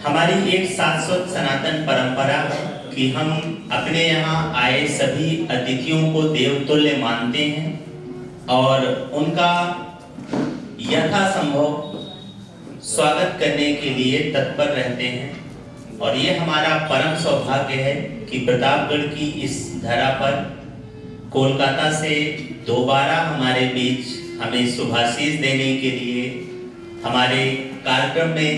हमारी एक शाश्वत सनातन परंपरा है कि हम अपने यहाँ आए सभी अतिथियों को देवतुल्य मानते हैं और उनका यथासंभव स्वागत करने के लिए तत्पर रहते हैं। और ये हमारा परम सौभाग्य है कि प्रतापगढ़ की इस धरा पर कोलकाता से दोबारा हमारे बीच हमें शुभाशीष देने के लिए हमारे कार्यक्रम में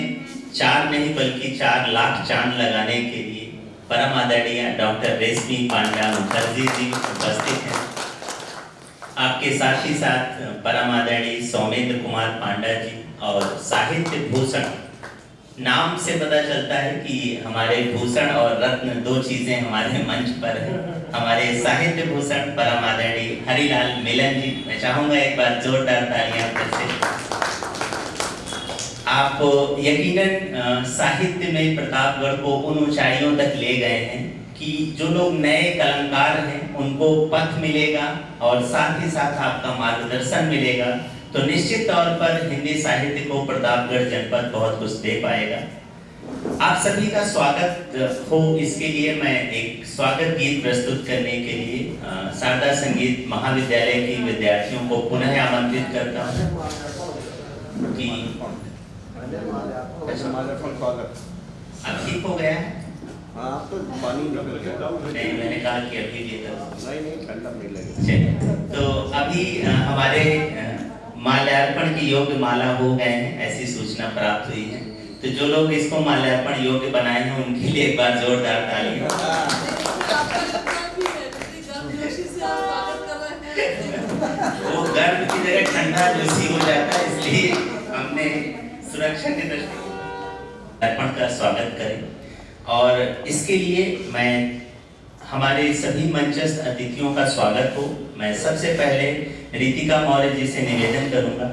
4 नहीं बल्कि 4 लाख चांद लगाने के लिए परम आदरणीय डॉक्टर रेशमी पांडा मुखर्जी जी उपस्थित हैं। आपके साथ ही साथ परम आदरणीय सौमेंद्र कुमार पांडा जी और साहित्य भूषण, नाम से पता चलता है कि हमारे भूषण और रत्न 2 चीजें हमारे मंच पर है। हमारे साहित्य भूषण परम आदरणीय हरिलाल मिलन जी, मैं चाहूंगा एक बार जोरदार तालियां फिर से। आप यकीनन साहित्य में प्रतापगढ़ को उन ऊंचाइयों तक ले गए हैं कि जो लोग नए कलमकार हैं उनको पथ मिलेगा और साथ ही साथ आपका मार्गदर्शन मिलेगा, तो निश्चित तौर पर हिंदी साहित्य को प्रतापगढ़ जनपद बहुत कुछ दे पाएगा। आप सभी का स्वागत हो, इसके लिए मैं एक स्वागत गीत प्रस्तुत करने के लिए शारदा संगीत महाविद्यालय के विद्यार्थियों को पुनः आमंत्रित करता हूँ कि अब ठीक हो गया है। हाँ, तो पानी निकल गया। नहीं, मैंने कहा कि अभी भी नहीं ठंडा नहीं लगेगा। तो अभी हमारे माल्यार्पण की योग्य माला हो गए हैं, ऐसी सूचना प्राप्त हुई है। तो जो लोग इसको माल्यार्पण योग्य बनाए हैं उनके लिए एक बार जोरदार तालियां। वो गर्म की जगह ठंडा जोशी हो जाता है, इसलिए हमने सुरक्षा की दृष्टि अर्पण का स्वागत करें। और इसके लिए मैं हमारे सभी मंचस्थ अतिथियों का स्वागत हो। मैं सबसे पहले रितिका मौर्य जी से निवेदन करूंगा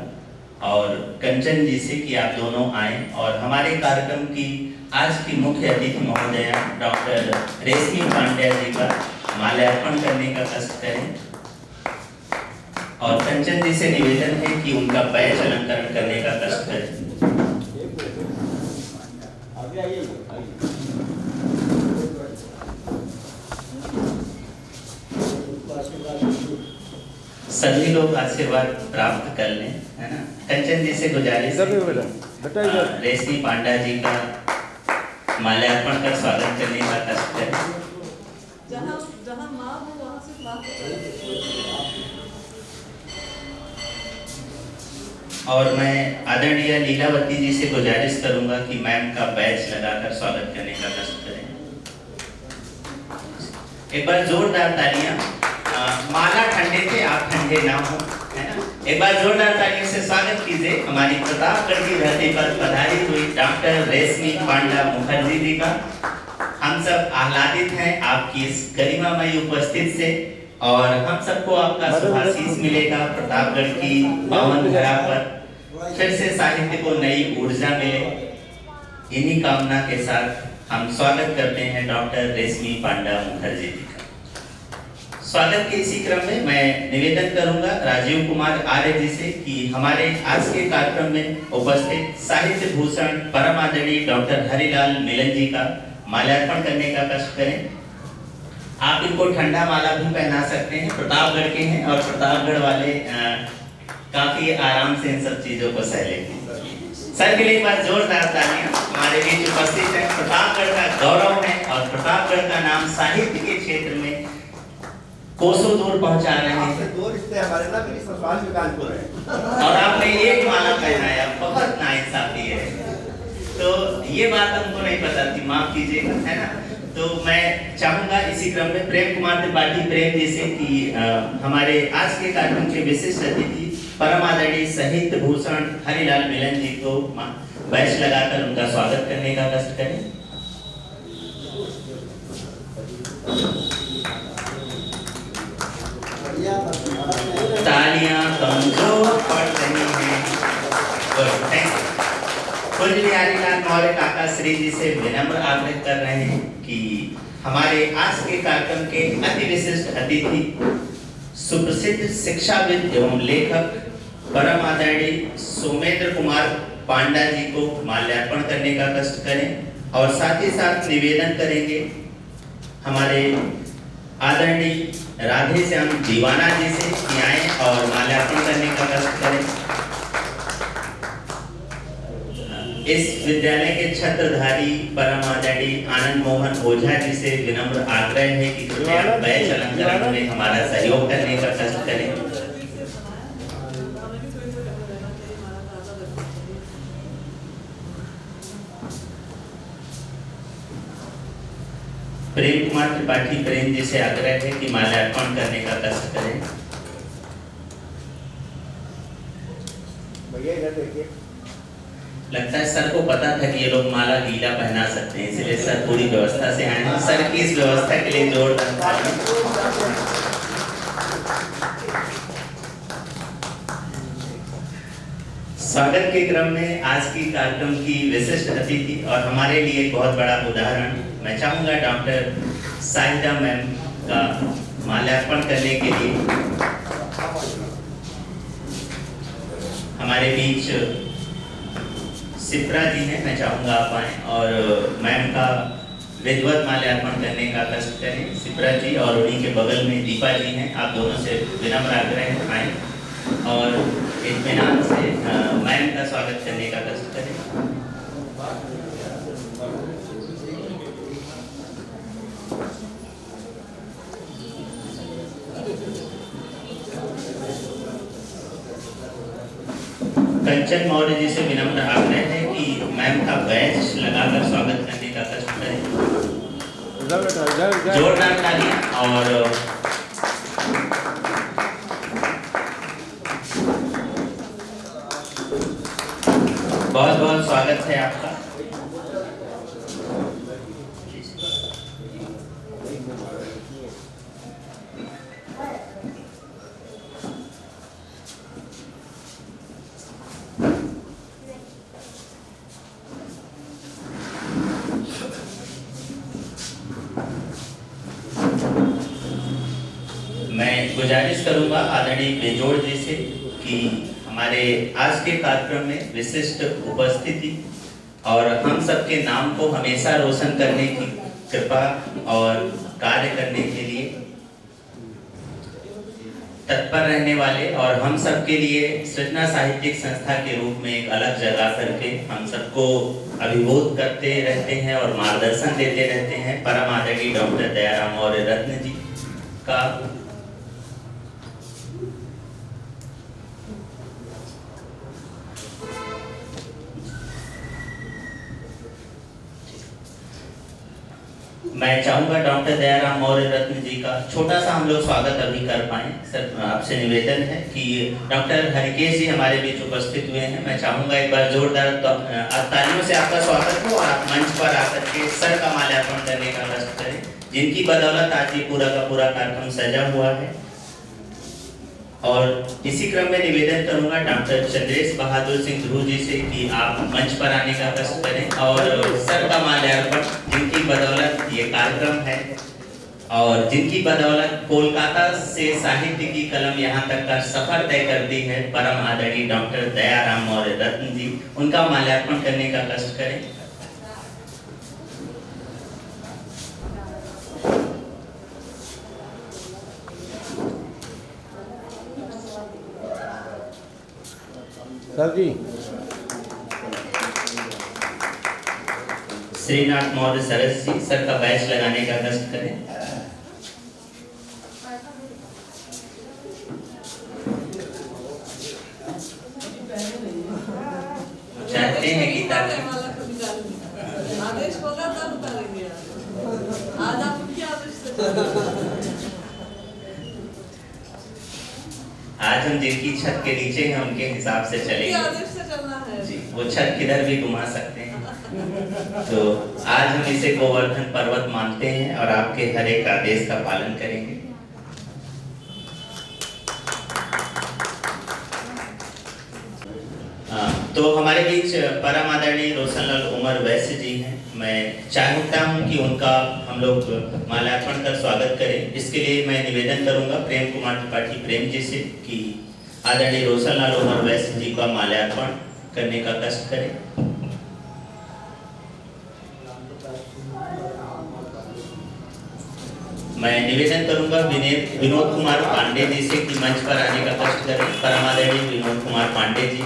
और कंचन जी से कि आप दोनों आएं और हमारे कार्यक्रम की आज की मुख्य अतिथि महोदया डॉक्टर रेशमी पांड्या जी का माल्यार्पण करने का कष्ट करें। और कंचन जी से निवेदन है कि उनका बैच अलंकरण करने का कष्ट करें। सभी लोग आशीर्वाद प्राप्त कर लें, है ना। कंचन जी से गुजारिश है रेशमी पांडा जी का माल्यार्पण कर स्वागत करने का कष्ट करें। जहाँ माँ हो वहाँ से बात और मैं आदरणीय लीलावती जी से गुजारिश करूंगा कि मैम का बैच लगाकर स्वागत करने का कष्ट करें। एक बार जोरदार तालियां। माला ठंडे थे, आप ठंडे ना हो, है ना। एक बार जोरदार तालियों से स्वागत कीजिए हमारी प्रतापगढ़ की धरती पर पधारी हुई डॉक्टर रेशमी पांडा मुखर्जी जी का। हम सब आह्लादित हैं आपकी इस गरिमामयी उपस्थिति से और हम सबको आपका शुभाशीष मिलेगा। प्रतापगढ़ की पावन धरा पर फिर से साहित्य को नई ऊर्जा मिले, इन्हीं कामना के साथ हम स्वागत करते हैं डॉक्टर रेशमी पांडा मुखर्जी जी का। स्वागत के इसी क्रम में मैं निवेदन करूंगा राजीव कुमार आर्य जी से कि हमारे आज के कार्यक्रम में उपस्थित साहित्य भूषण परम आदरणीय डॉक्टर हरिलाल मिलन जी का माल्यार्पण करने का कष्ट करें। आप इनको ठंडा माला भी पहना सकते हैं, प्रतापगढ़ के हैं और प्रतापगढ़ वाले काफी आराम से इन सब चीजों को सह लेंगे। सर के लिए एक बार जोरदार तालियां। हमारे बीच उपस्थित है, प्रतापगढ़ का गौरव है और प्रतापगढ़ का नाम साहित्य के क्षेत्र में कोसों दूर पहुंचा रहे हैं। दो रिश्ते हमारे ना मेरी ससुराल में कानपुर है और आपने एक माला पहनाया, बहुत नाइंसाफी है। तो ये बात हमको नहीं पता थी, माफ कीजिएगा, है ना। तो मैं चाहूंगा इसी क्रम में प्रेम कुमार त्रिपाठी प्रेम जी से कि हमारे आज के कार्यक्रम के विशिष्ट अतिथि परम आदरणीय साहित्य भूषण हरिलाल मिलन जी को बैच लगाकर उनका स्वागत करने का कष्ट करें। तालियां कमजोर पड़ रही हैं। कुल हरिलाल मौर्य काका श्री जी से विनम्र आग्रह कर रहे हैं कि हमारे आज के कार्यक्रम के अति विशिष्ट अतिथि सुप्रसिद्ध शिक्षाविद एवं लेखक परम आदरणीय सौमेंद्र कुमार पांडा जी को माल्यार्पण करने का कष्ट करें। और साथ ही साथ निवेदन करेंगे हमारे आदरणीय राधे श्याम दीवाना जी से कि आए और माल्यार्पण करने का कष्ट करें। इस विद्यालय के छत्रधारी परम आदरणीय आनंद मोहन ओझा जी से विनम्र आग्रह है कि कृपया बैच अलंकरण में हमारा सहयोग करने का कष्ट करें। प्रेम कुमार त्रिपाठी प्रेम जी से आग्रह है कि माल्यार्पण करने का कष्ट करें। भैया इधर देखिए। लगता है सर को पता था कि ये लोग माला गीला पहना सकते हैं, इसलिए सर पूरी व्यवस्था से आए हैं। सर की इस व्यवस्था के लिए जोरदार तालियां। स्वागत के क्रम में आज की कार्यक्रम की विशिष्ट अतिथि और हमारे लिए बहुत बड़ा उदाहरण मैं चाहूंगा डॉक्टर साहिदा मैम का माल्यार्पण करने के लिए हमारे बीच सिप्रा जी हैं। मैं चाहूंगा आप आए और मैम का विधिवत माल्यार्पण करने का कष्ट करें। सिप्रा जी और उन्हीं के बगल में दीपा जी हैं। आप दोनों से विनम्र आग्रह है आए और इत्मीनान से मैम का स्वागत करने का कष्ट करें। कंचन मौर्य जी से विनम्र आग्रह है कि मैम का बैच लगाकर स्वागत करने का कष्ट करें। जोरदार तालियां और बहुत बहुत स्वागत है आपका। मैं गुजारिश करूंगा आदरणीय बेजोड़ जी से कि हमारे आज के कार्यक्रम में विशिष्ट उपस्थिति और हम सबके नाम को हमेशा रोशन करने की कृपा और कार्य करने के लिए तत्पर रहने वाले और हम सबके लिए सृजना साहित्यिक संस्था के रूप में एक अलग जगह करके हम सबको अभिभूत करते रहते हैं और मार्गदर्शन देते रहते हैं परम आदरणीय डॉक्टर दयाराम मौर्य रत्न जी का मैं चाहूंगा डॉक्टर दयाराम मौर्य रत्न जी का छोटा सा हम लोग स्वागत अभी कर पाए। सर आपसे निवेदन है कि डॉक्टर हरिकेश जी हमारे बीच उपस्थित हुए हैं। मैं चाहूंगा एक बार जोरदार तालियों से आपका स्वागत हो और आप मंच पर आकर के सर का माल्यार्पण करने का कष्ट करें, जिनकी बदौलत आज ये पूरा का पूरा कार्यक्रम सजा हुआ है। और इसी क्रम में निवेदन करूंगा डॉक्टर चंद्रेश बहादुर सिंह ध्रुव जी से कि आप मंच पर आने का कष्ट करें और सर का माल्यार्पण, जिनकी बदौलत ये कार्यक्रम है और जिनकी बदौलत कोलकाता से साहित्य की कलम यहाँ तक का सफर तय करती है परम आदरणीय डॉक्टर दयाराम मौर्य रत्न जी, उनका माल्यार्पण करने का कष्ट करें। सर जी श्रीनाथ मौर्य सरस जी, सर का बैच लगाने का कष्ट करें। चाहते हैं कि आदेश होगा तब उतारेंगे। आज आप उनके आदेश से आज हम जिनकी छत के नीचे हैं उनके हिसाब से चलेंगे। आदेश से चलना है जी, वो छत किधर भी घुमा सकते हैं। तो आज हम इसे गोवर्धन पर्वत मानते हैं और आपके हर एक आदेश का पालन करेंगे। तो हमारे बीच परम आदरणीय रोशनलाल उमर वैश्य जी हैं। मैं चाहता हूं कि उनका हम लोग माल्यार्पण कर स्वागत करें। इसके लिए मैं निवेदन करूंगा प्रेम कुमार त्रिपाठी प्रेम जी से कि आदरणीय रोशनलाल उमर वैश्य जी का माल्यार्पण करने का कष्ट करें। मैं निवेदन करूंगा विनोद कुमार पांडे जी से कि मंच पर आने का कष्ट करें। परमादरणीय विनोद कुमार पांडे जी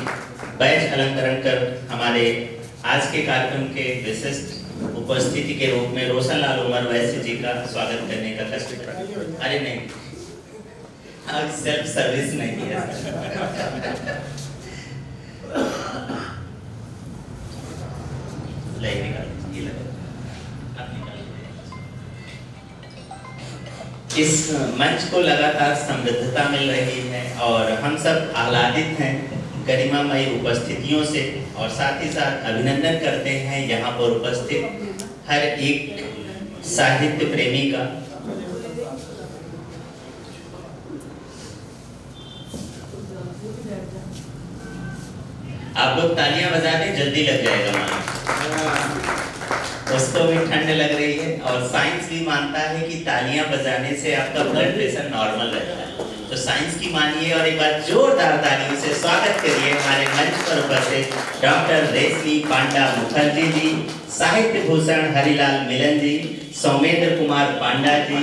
बैच अलंकरण कर हमारे आज के कार्यक्रम के विशिष्ट उपस्थिति के रूप में रोशन लाल उमर वैश्य जी का स्वागत करने का कष्ट करें। अरे नहीं, आज सेल्फ सर्विस नहीं है। नहीं निकाल, ये लगा। इस मंच को लगातार समृद्धता मिल रही है और हम सब आह्लादित हैं गरिमामयी उपस्थितियों से और साथ ही साथ अभिनंदन करते हैं यहाँ पर उपस्थित हर एक साहित्य प्रेमी का। आप लोग तालियां बजा दें, जल्दी लग जाएगा मानो। उसको भी ठंड लग रही है और साइंस भी मानता है कि तालियां बजाने से आपका ब्लड प्रेशर नॉर्मल रहता है। तो साइंस की मानिए और एक बार जोरदार तालियों से स्वागत करिए हमारे मंच पर उपस्थित डॉक्टर रेशमी पांडा मुखर्जी जी, साहित्य भूषण हरिलाल मिलन जी, सौमेंद्र कुमार पांडा जी।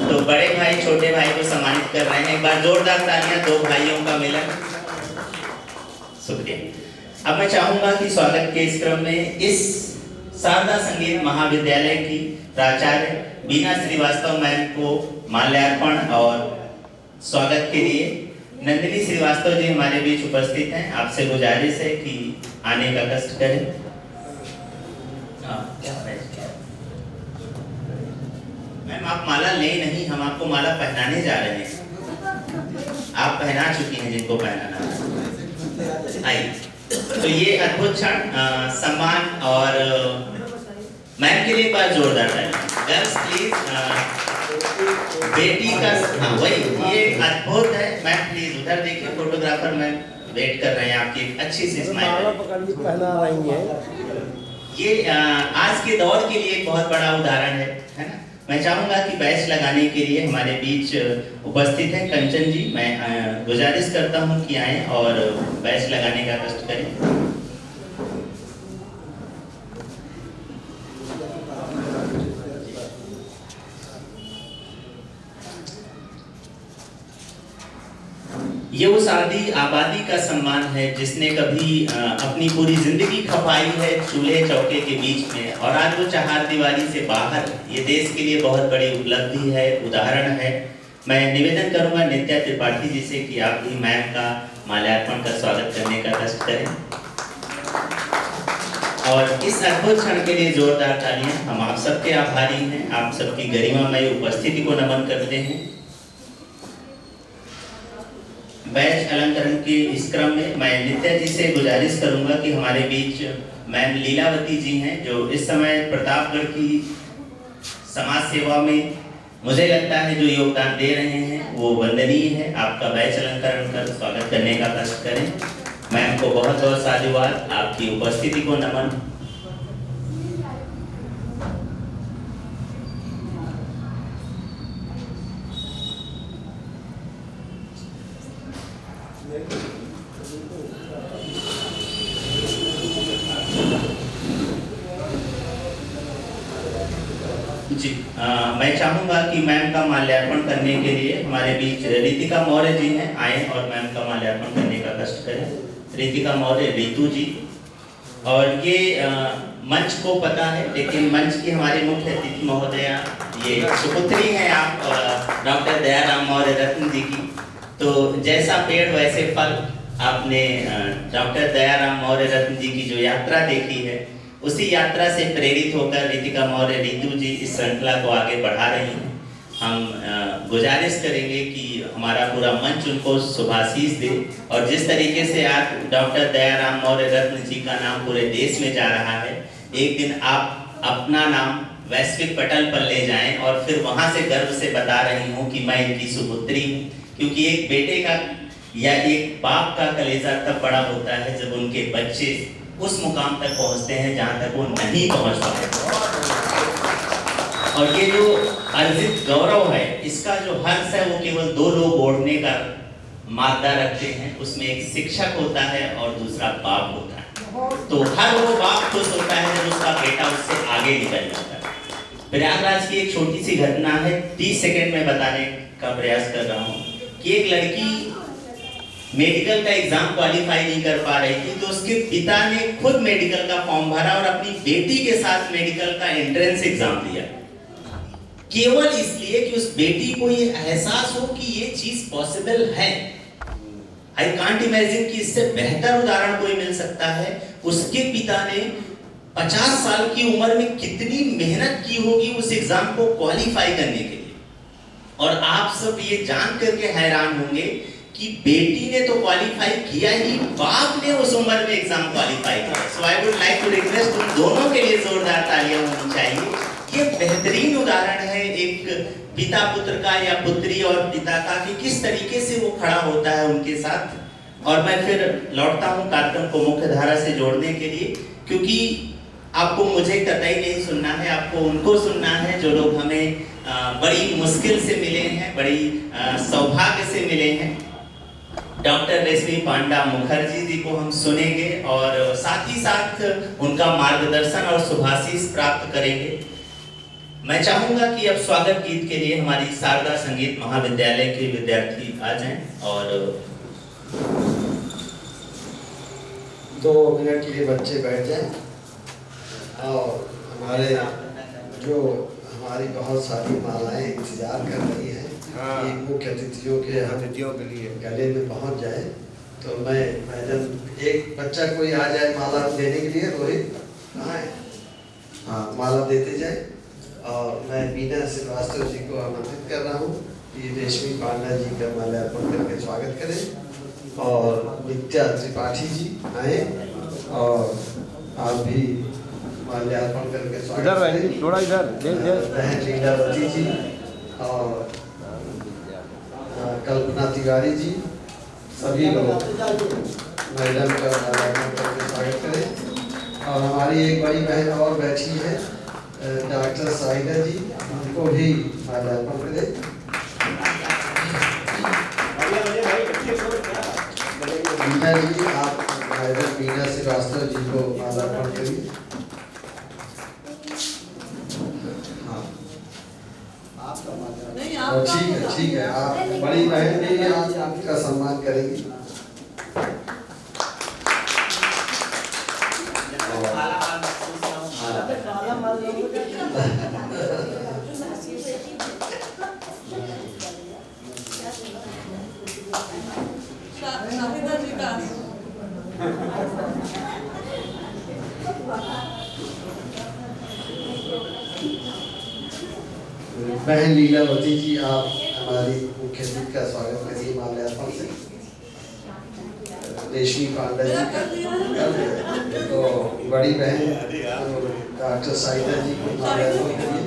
तो बड़े भाई छोटे भाई को सम्मानित कर रहे हैं। एक बार जोरदार तालियां, दो भाइयों का मिलन। शुक्रिया। अब मैं चाहूंगा कि स्वागत के इस क्रम में इस शारदा संगीत महाविद्यालय की प्राचार्य बीना श्रीवास्तव मैम को माल्यार्पण और स्वागत के लिए नंदिनी श्रीवास्तव जी हमारे बीच उपस्थित हैं। आपसे गुजारिश है कि आने का कष्ट करें। मैम आप माला ले नहीं, हम आपको माला पहनाने जा रहे हैं। आप पहना चुकी हैं जिनको पहनाना है। आइए, तो ये अद्भुत क्षण सम्मान और मैम के लिए एक बार जोरदार तालियां। गर्ल्स प्लीज, बेटी का हाँ वही ये अद्भुत है। मैम प्लीज उधर देखिए, फोटोग्राफर मैम वेट कर रहे हैं आपकी अच्छी सी स्माइल पहना रही है। ये आज के दौर के लिए एक बहुत बड़ा उदाहरण है ना। मैं चाहूंगा कि बैच लगाने के लिए हमारे बीच उपस्थित हैं कंचन जी। मैं गुजारिश करता हूं कि आएं और बैच लगाने का कष्ट करें। ये उस आबादी का सम्मान है जिसने कभी अपनी पूरी जिंदगी खपाई है चूल्हे चौके के बीच में और आज वो चार दीवारी से बाहर। ये देश के लिए बहुत बड़ी उपलब्धि है, उदाहरण है। मैं निवेदन करूंगा नित्या त्रिपाठी जी से कि आप भी मैम का माल्यार्पण का स्वागत करने का कष्ट करें और इस अद्भुत क्षण के लिए जोरदार तालियां। हम आप सबके आभारी हैं, आप सबकी गरिमामयी उपस्थिति को नमन करते हैं। बैच अलंकरण के इस क्रम में मैं नित्या जी से गुजारिश करूंगा कि हमारे बीच मैम लीलावती जी हैं जो इस समय प्रतापगढ़ की समाज सेवा में मुझे लगता है जो योगदान दे रहे हैं वो वंदनीय है। आपका बैच अलंकरण कर स्वागत करने का कष्ट करें। मैम को बहुत बहुत साधुवाद, आपकी उपस्थिति को नमन। जी मैं चाहूंगा कि मैम का माल्यार्पण करने के लिए हमारे बीच रितिका मौर्य जी हैं, आए और मैम का माल्यार्पण करने का कष्ट करें। रितिका मौर्य, रितु जी। और ये मंच को पता है लेकिन मंच की हमारे मुख्य अतिथि महोदया ये सुपुत्री हैं आप डॉक्टर दयाराम मौर्य रत्न जी की। तो जैसा पेड़ वैसे फल, आपने डॉक्टर दयाराम मौर्य रत्न जी की जो यात्रा देखी है उसी यात्रा से प्रेरित होकर रितिका मौर्य रितु जी इस श्रृंखला को आगे बढ़ा रही हैं। हम गुजारिश करेंगे कि हमारा पूरा मंच उनको शुभाशीष दे और जिस तरीके से आज डॉक्टर दयाराम मौर्य रत्न जी का नाम पूरे देश में जा रहा है, एक दिन आप अपना नाम वैश्विक पटल पर ले जाएं और फिर वहां से गर्व से बता रही हूँ कि मैं इनकी सुपुत्री हूँ। क्योंकि एक बेटे का या एक बाप का कलेजा तब बड़ा होता है जब उनके बच्चे उस मुकाम तक पहुंचते हैं जहां तक वो नहीं पहुंच पाए। और ये जो अर्जित गौरव है, इसका जो हर्ष है वो केवल दो लोग ओढ़ने का मादा रखते हैं। उसमें एक शिक्षक होता है और दूसरा बाप होता है। तो हर वो बाप खुश होता है जब उसका बेटा उससे आगे निकल जाता है। प्रयागराज की एक छोटी सी घटना है, 30 सेकंड में बताने का प्रयास कर रहा हूँ कि एक लड़की मेडिकल का एग्जाम क्वालिफाई नहीं कर पा रही थी, तो उसके पिता ने खुद मेडिकल का फॉर्म भरा और अपनी बेटी के साथ मेडिकल का एंट्रेंस एग्जाम दिया, केवल इसलिए कि उस बेटी को ये एहसास हो कि ये चीज पॉसिबल है। आई कांट इमेजिन कि इससे बेहतर उदाहरण कोई मिल सकता है। उसके पिता ने 50 साल की उम्र में कितनी मेहनत की होगी उस एग्जाम को क्वालिफाई करने के लिए, और आप सब ये जान करके हैरान होंगे कि बेटी ने तो क्वालिफाई किया ही, बाप ने उस उम्र में एग्जाम क्वालिफाई किया। So I would like to request उन दोनों के लिए जोरदार तालियां होनी चाहिए। ये बेहतरीन उदाहरण है एक पिता पुत्र का या पुत्री और पिता का, कि किस तरीके से वो खड़ा होता है उनके साथ। और मैं फिर लौटता हूँ कार्यक्रम को मुख्य धारा से जोड़ने के लिए, क्योंकि आपको मुझे कतई नहीं सुनना है, आपको उनको सुनना है जो लोग हमें बड़ी मुश्किल से मिले हैं, बड़ी सौभाग्य से मिले हैं। डॉक्टर रेशमी पांडा मुखर्जी जी को हम सुनेंगे और साथ ही साथ उनका मार्गदर्शन और शुभाशीष प्राप्त करेंगे। मैं चाहूंगा कि अब स्वागत गीत के लिए हमारी शारदा संगीत महाविद्यालय के विद्यार्थी आ जाएं और 2 मिनट के लिए बच्चे बैठ जाएं। और हमारी बहुत सारी मालाएं इंतजार कर रही हैं कि मुख्य अतिथियों के लिए गले में पहुंच जाए। तो मैं मैडम एक बच्चा कोई आ जाए माला देने के लिए। रोहित कहाँ है? हाँ, माला देते जाए। और मैं मीना श्रीवास्तव जी को आमंत्रित कर रहा हूँ कि रेशमी पांडा जी का माल्यार्पण करके स्वागत करें, और नित्या त्रिपाठी जी आए और आप भी माल्यार्पण करके स्वागत करें। थोड़ा इधर बहन लीलावती जी और कल्पना तिवारी जी, सभी लोग मैडम का माल्यार्पण करके स्वागत करें। और हमारी एक बड़ी बहन और बैठी है, डॉक्टर साइदा जी, उनको भी माल्यार्पण करें। मीना जी, आप मैडम मीना श्रीवास्तव जी को माल्यार्पण करिए। नहीं, ठीक है, आप बड़ी बहन भी आपका सम्मान करेंगी। शाहिदा जी का बहन लीलावती जी, आप हमारी मुख्य अतिथि का स्वागत करिए माल्यार्पण से। रेशमी पांडा जी तो बड़ी बहन डॉक्टर साइदा जी को माल्यार्पण करिए।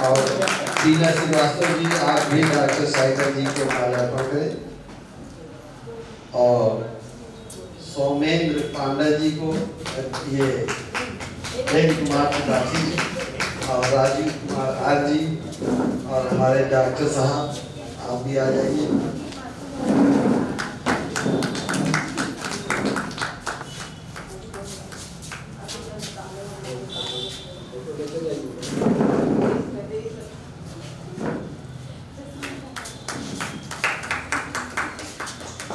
और लीला श्रीवास्तव जी, आप भी डॉक्टर साइदा जी को माल्यार्पण करें। और सौमेंद्र पांडा जी को ये प्रेम कुमार त्रिपाठी जी और राजीव कुमार आर जी और हमारे डॉक्टर साहब, आप भी आ जाइए।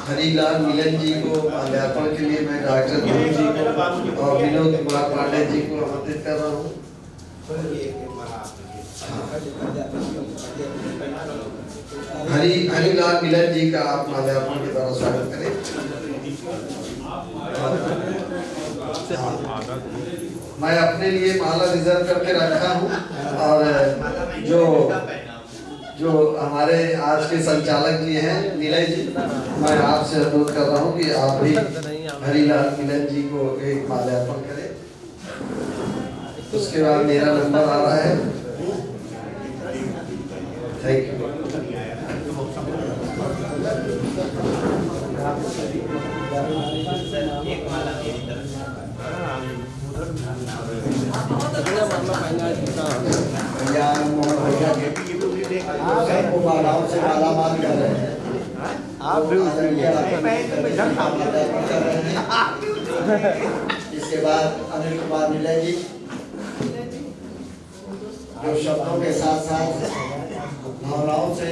हरीलाल मिलन जी को माल्यार्पण के लिए मैं डॉक्टर गुरु जी को और विनोद कुमार पांडे जी को आमंत्रित कर रहा हूँ। हरीलाल मिलन जी का आप माल्यार्पण के द्वारा स्वागत करें। मैं अपने लिए माला रिजर्व करके रखा हूँ, और जो हमारे आज के संचालक जी हैं नीलय जी, मैं आपसे अनुरोध कर रहा हूँ कि आप भी हरीलाल मिलन जी को एक माल्यार्पण करें। उसके बाद मेरा नंबर आ रहा है। Thank you. आप भी उसी में इसके बाद अनिल कुमार नीले जी जो शब्दों के साथ साथ भावनाओं से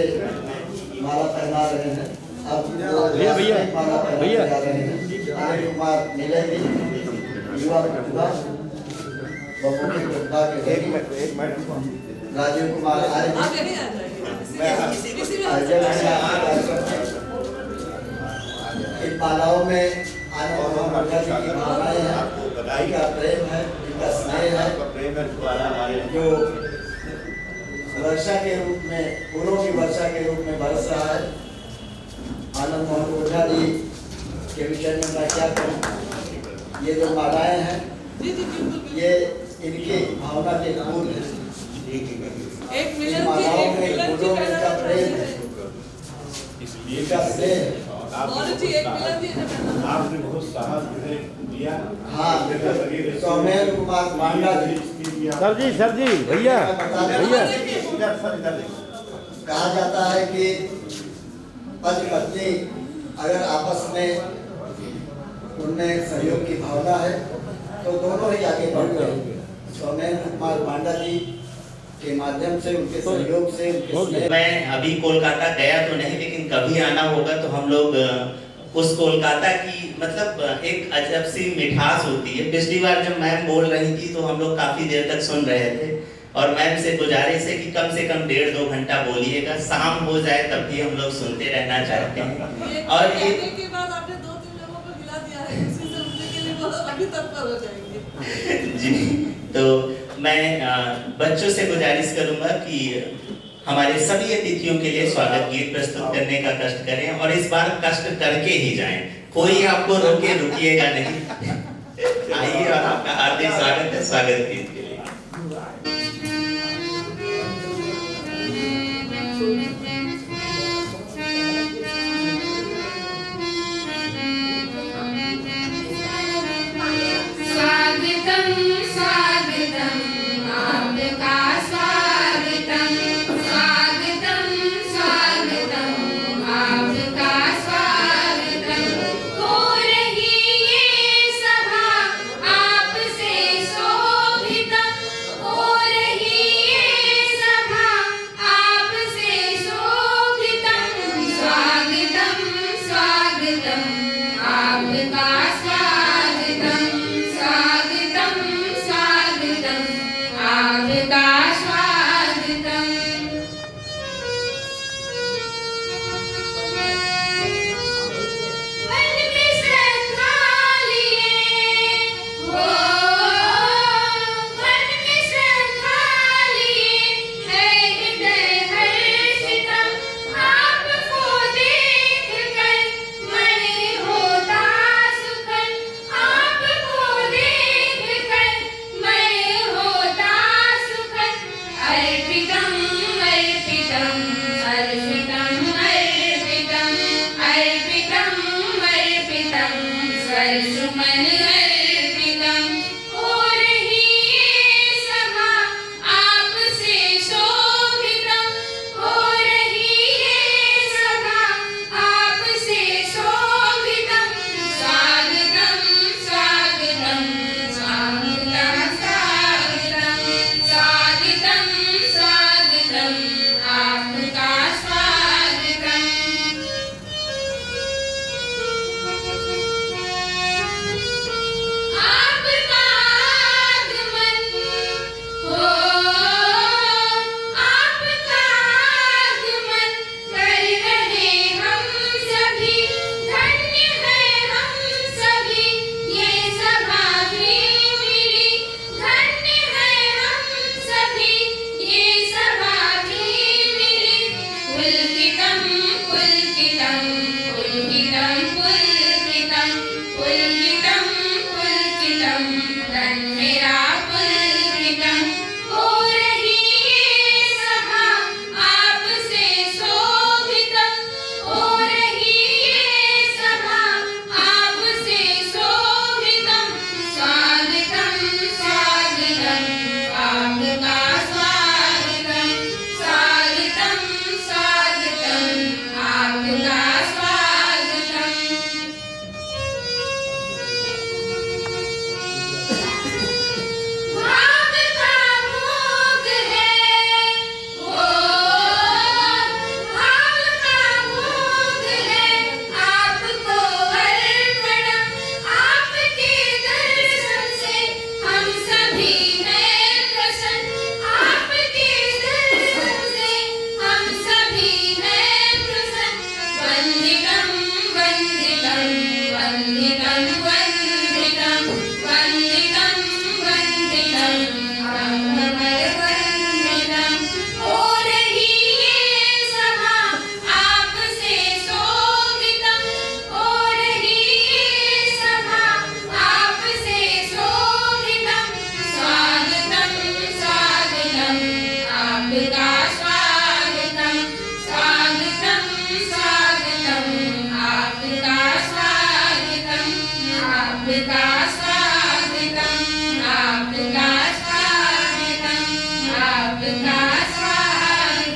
माला पहना रहे हैं। अब भैया भैया अनिल कुमार नीले जी युवा प्रतिभा बहुमुखी प्रतिभा के राजीव कुमार आर्य आप यहीं आ जाइए इसी में इन मालाओं में आनंद मोहन जी की भावनाएं हैं, भाई का प्रेम है, इनका स्नेह है जो वर्षा के रूप में, फूलों की वर्षा के रूप में बरस रहा है। आनंद मोहन ओझा जी के विषय में मैं क्या कहूँ, ये जो मालाएं हैं ये इनकी भावना के फूल हैं। एक मिलन मालाओं में की फूलों में इनका प्रेम है, इनका स्नेह है। जी एक मिलन जी आपने बहुत साहस दिया। हाँ, सौमेन कुमार पांडा जी सर जी भैया कहा जाता है कि पति पत्नी अगर आपस में उनमें सहयोग की भावना है तो दोनों ही आगे बढ़ते हैं। सौमेन कुमार पांडा जी के माध्यम से, उनके सहयोग से, उनके स्नेह। मैं अभी कोलकाता गया तो नहीं, लेकिन कभी आना होगा तो हम लोग उस कोलकाता की मतलब एक अजब सी मिठास होती है। पिछली बार जब मैम बोल रही थी तो हम लोग काफी देर तक सुन रहे थे और मैम से गुजारिश है कि कम से कम 1.5-2 घंटा बोलिएगा, शाम हो जाए तब भी हम लोग सुनते रहना चाहते हैं। और ये के बाद आपने 2-3 लोगों को हिला दिया है, इसी से उठने के लिए बहुत अभी तत्पर हो जाएंगे। जी, तो मैं बच्चों से गुजारिश करूंगा कि हमारे सभी अतिथियों के लिए स्वागत गीत प्रस्तुत करने का कष्ट करें और इस बार कष्ट करके ही जाएं, कोई आपको रोके रुकिएगा नहीं। आइए और आपका हार्दिक स्वागत है, स्वागत गीत।